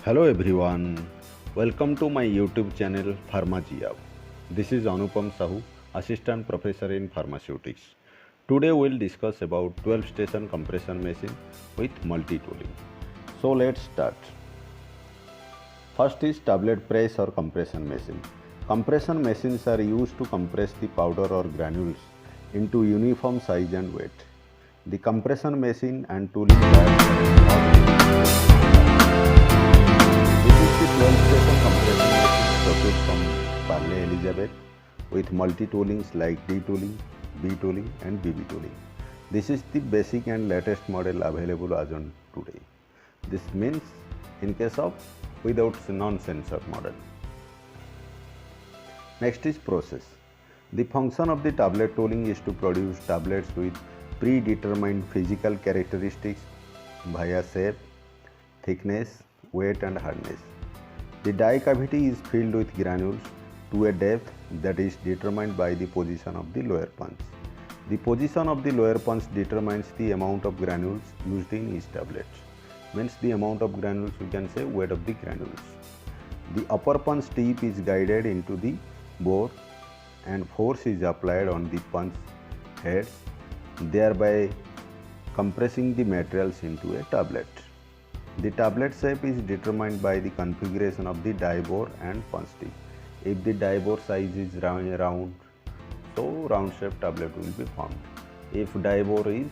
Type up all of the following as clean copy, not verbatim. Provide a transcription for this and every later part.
Hello everyone, welcome to my YouTube channel PharmaGiab. This is Anupam Sahu, Assistant Professor in Pharmaceutics. Today we'll discuss about 12 station compression machine with multi-tooling. So let's start. First is tablet press or compression machine. Compression machines are used to compress the powder or granules into uniform size and weight. The compression machine and tooling this is the 12 station compression machine procured from Parle Elizabeth with multi-toolings like D-tooling, B-tooling and BB tooling. This is the basic and latest model available as on today. This means in case of without non-sensor model. Next is process. The function of the tablet tooling is to produce tablets with predetermined physical characteristics via shape, thickness, weight and hardness. The die cavity is filled with granules to a depth that is determined by the position of the lower punch. The position of the lower punch determines the amount of granules used in each tablet. Means the amount of granules, we can say weight of the granules. The upper punch tip is guided into the bore and force is applied on the punch heads, thereby compressing the materials into a tablet. The tablet shape is determined by the configuration of the die bore and punch tip. If the die bore size is round, so round shape tablet will be formed. If die bore is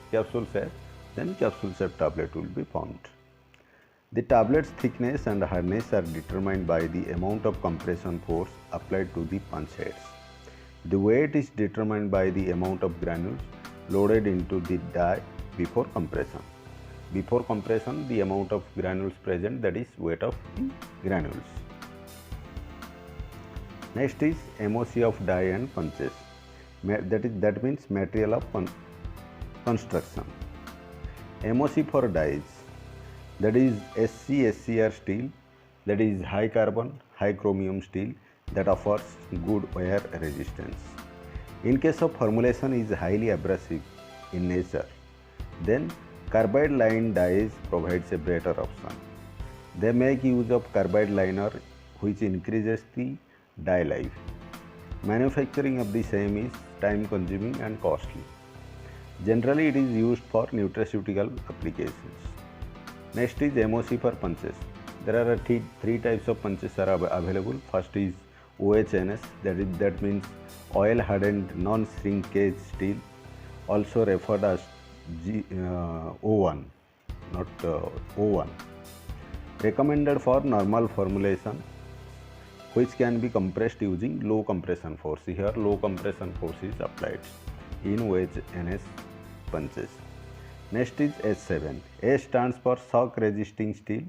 capsule shape, then capsule shape tablet will be formed. The tablet's thickness and hardness are determined by the amount of compression force applied to the punch heads. The weight is determined by the amount of granules loaded into the die before compression. Before compression, the amount of granules present, that is weight of the granules. Next is MOC of die and punches. That means material of construction. MOC for dies, that is SCR steel, that is high carbon, high chromium steel that offers good wear resistance. In case of formulation is highly abrasive in nature, then carbide line dies provides a better option. They make use of carbide liner which increases the die life. Manufacturing of the same is time consuming and costly. Generally it is used for nutraceutical applications. Next is MOC for punches. There are three types of punches are available. First is OHNS, that means oil hardened non-shrinkage steel, also referred as O1, not O1. Recommended for normal formulation which can be compressed using low compression force. Here low compression force is applied in OHNS punches. Next is S7. S stands for shock resisting steel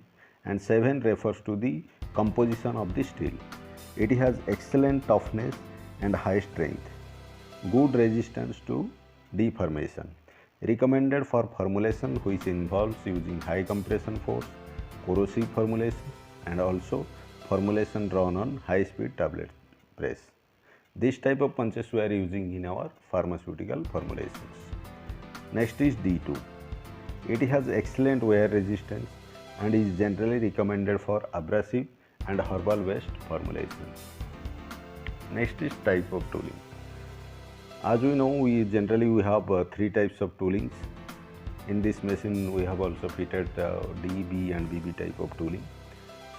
and 7 refers to the composition of the steel. It has excellent toughness and high strength, good resistance to deformation. Recommended for formulation which involves using high compression force, corrosive formulation and also formulation drawn on high speed tablet press. This type of punches we are using in our pharmaceutical formulations. Next is D2. It has excellent wear resistance and is generally recommended for abrasive and herbal based formulations. Next is type of tooling. As we know, we have three types of toolings. In this machine we have also fitted D, B and BB type of tooling.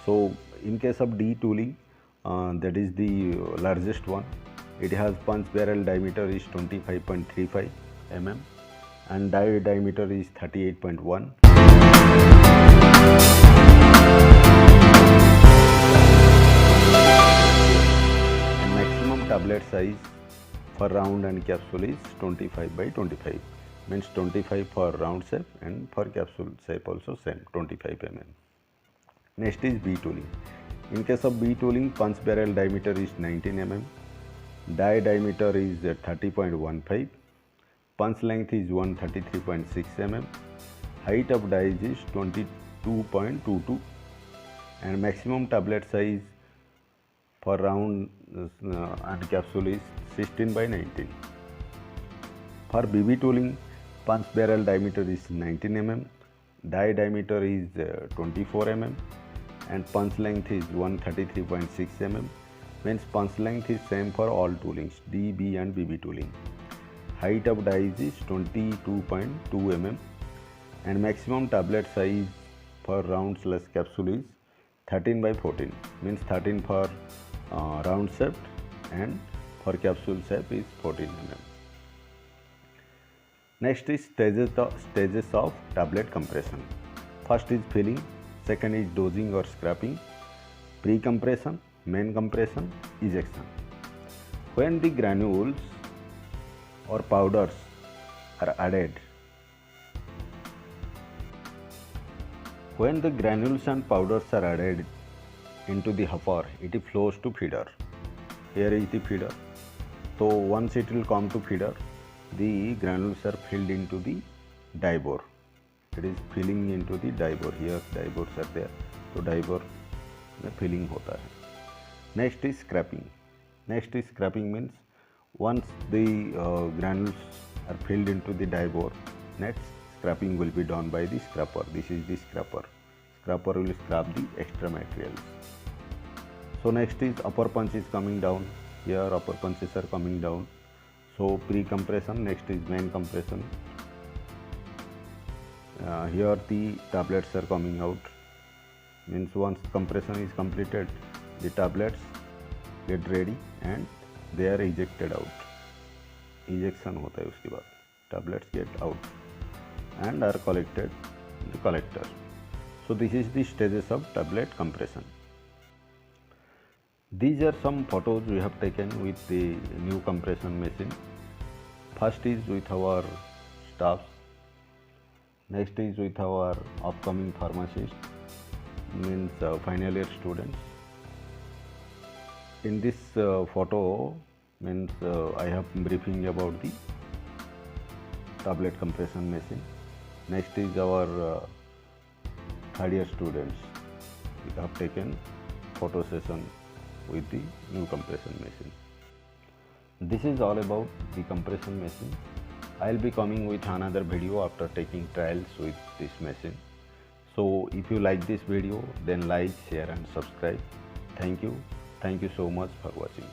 So in case of D tooling, that is the largest one. It has punch barrel diameter is 25.35 mm and die diameter is 38.1. And maximum tablet size for round and capsule is 25 by 25, means 25 for round shape and for capsule shape also same 25 mm. Next is B tooling. In case of B tooling, punch barrel diameter is 19 mm, die diameter is 30.15, punch length is 133.6 mm, height of dies is 22.22 and maximum tablet size for round and capsule is 16 by 19. For BB tooling, punch barrel diameter is 19 mm, die diameter is 24 mm, and punch length is 133.6 mm, means punch length is same for all toolings D, B and BB tooling. Height of dies is 22.2 mm and maximum tablet size for round/capsule is 13 by 14, means 13 for round shape and for capsule shape is 14 mm. Next is stages of tablet compression. First is filling, second is dosing or scraping, pre-compression, main compression, ejection. When the granules or powders are added, when the granules and powders are added into the hopper, it flows to feeder. Here is the feeder. So once it will come to feeder, the granules are filled into the die bore. It is filling into the die bore. Here die bores are there. So die bore में filling होता है. Next is scraping. Next is scraping means once the granules are filled into the die bore, next scraping will be done by the scraper. This is the scraper. Scraper will scrap the extra materials. So next is upper punch is coming down. Here upper punches are coming down. So pre-compression, next is main compression. Here the tablets are coming out. Means once compression is completed, the tablets get ready and they are ejected out. Ejection होता है उसके बाद. Tablets get out and are collected in the collector. So this is the stages of tablet compression. These are some photos we have taken with the new compression machine. First is with our staffs. Next is with our upcoming pharmacists, means final year students. In this photo, means I have briefing about the tablet compression machine. Next is our third year students. We have taken photo session with the new compression machine. This is all about the compression machine. I will be coming with another video after taking trials with this machine. So if you like this video, then like, share and subscribe. Thank you. Thank you so much for watching.